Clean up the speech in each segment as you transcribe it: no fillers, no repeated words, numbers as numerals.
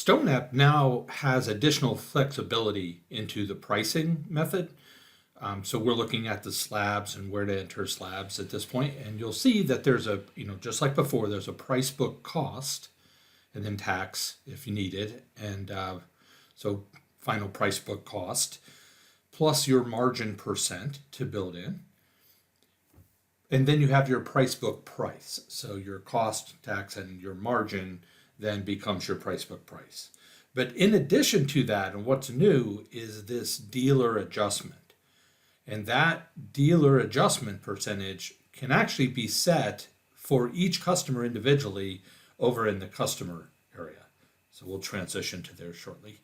Stoneapp now has additional flexibility into the pricing method. So we're looking at the slabs and where to enter slabs at this point, and you'll see that there's a, just like before, there's a price book cost and then tax if you need it, and so final price book cost plus your margin percent to build in. And then you have your price book price. So your cost, tax, and your margin then becomes your price book price. But in addition to that, and what's new is this dealer adjustment. And that dealer adjustment percentage can actually be set for each customer individually over in the customer area. So we'll transition to there shortly.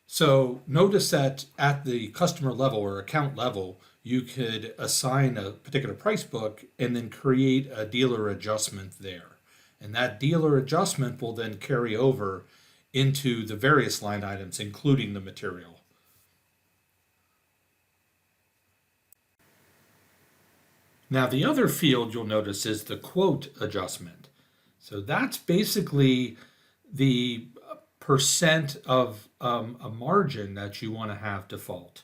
So notice that at the customer level or account level, you could assign a particular price book and then create a dealer adjustment there. And that dealer adjustment will then carry over into the various line items, including the material. Now, the other field you'll notice is the quote adjustment. So that's basically the percent of a margin that you want to have default.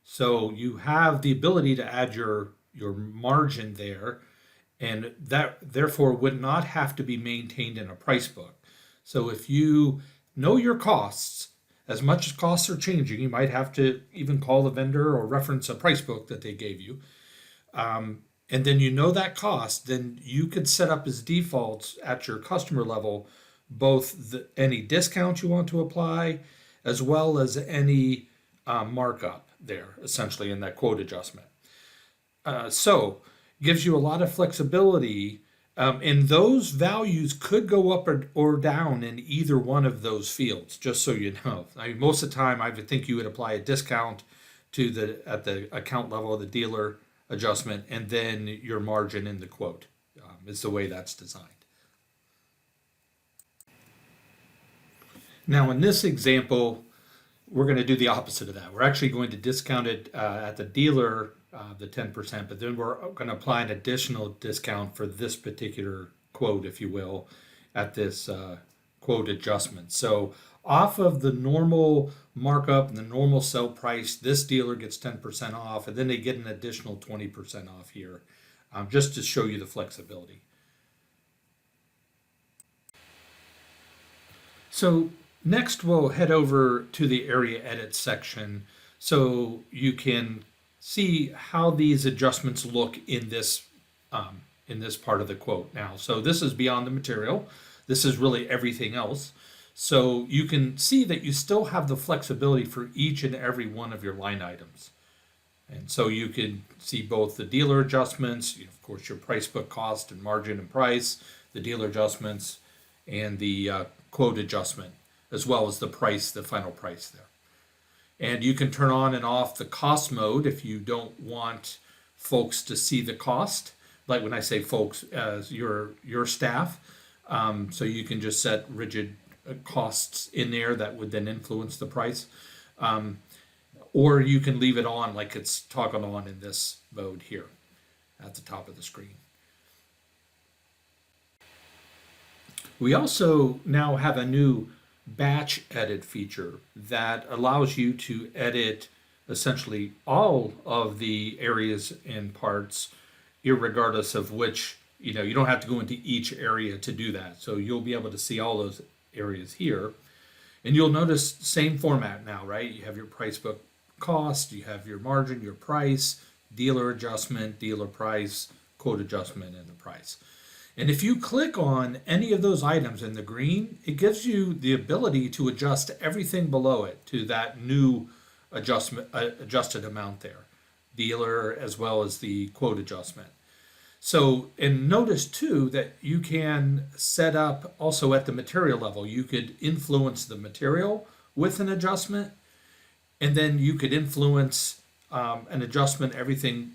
So you have the ability to add your margin there, and that therefore would not have to be maintained in a price book. So if you know your costs, as much as costs are changing, you might have to even call the vendor or reference a price book that they gave you. And then you know that cost, then you could set up as defaults at your customer level both any discount you want to apply as well as any markup there, essentially, in that quote adjustment. So gives you a lot of flexibility, and those values could go up or down in either one of those fields, just so you know. I mean, most of the time, I would think you would apply a discount at the account level of the dealer adjustment, and then your margin in the quote is the way that's designed. Now, in this example, we're going to do the opposite of that. We're actually going to discount it at the dealer, the 10%, but then we're going to apply an additional discount for this particular quote, if you will, at this quote adjustment. So off of the normal markup and the normal sell price, this dealer gets 10% off, and then they get an additional 20% off here, just to show you the flexibility. So next, we'll head over to the area edit section so you can see how these adjustments look in this part of the quote now. So this is beyond the material. This is really everything else. So you can see that you still have the flexibility for each and every one of your line items. And so you can see both the dealer adjustments, of course, your price book cost and margin and price, the dealer adjustments, and the quote adjustment, as well as the price, the final price there. And you can turn on and off the cost mode if you don't want folks to see the cost. Like when I say folks, as your staff. So you can just set rigid costs in there that would then influence the price. Or you can leave it on like it's toggled on in this mode here at the top of the screen. We also now have a new batch edit feature that allows you to edit essentially all of the areas and parts, irregardless of which, you don't have to go into each area to do that. So you'll be able to see all those areas here. And you'll notice same format now, right? You have your price book cost, you have your margin, your price, dealer adjustment, dealer price, quote adjustment, and the price. And if you click on any of those items in the green, it gives you the ability to adjust everything below it to that new adjusted amount there, dealer as well as the quote adjustment. So, and notice too that you can set up also at the material level. You could influence the material with an adjustment, and then you could influence an adjustment, everything,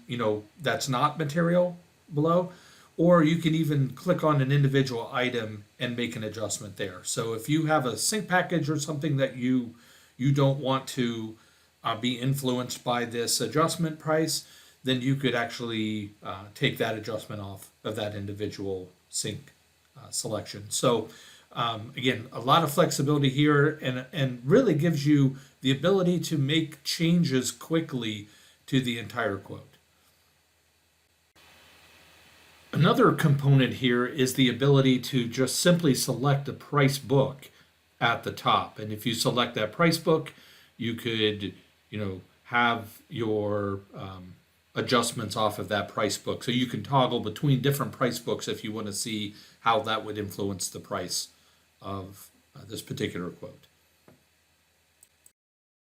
that's not material below. Or you can even click on an individual item and make an adjustment there. So if you have a sync package or something that you don't want to be influenced by this adjustment price, then you could actually take that adjustment off of that individual sync selection. So again, a lot of flexibility here, and really gives you the ability to make changes quickly to the entire quote. Another component here is the ability to just simply select a price book at the top. And if you select that price book, you could, have your adjustments off of that price book. So you can toggle between different price books if you want to see how that would influence the price of this particular quote.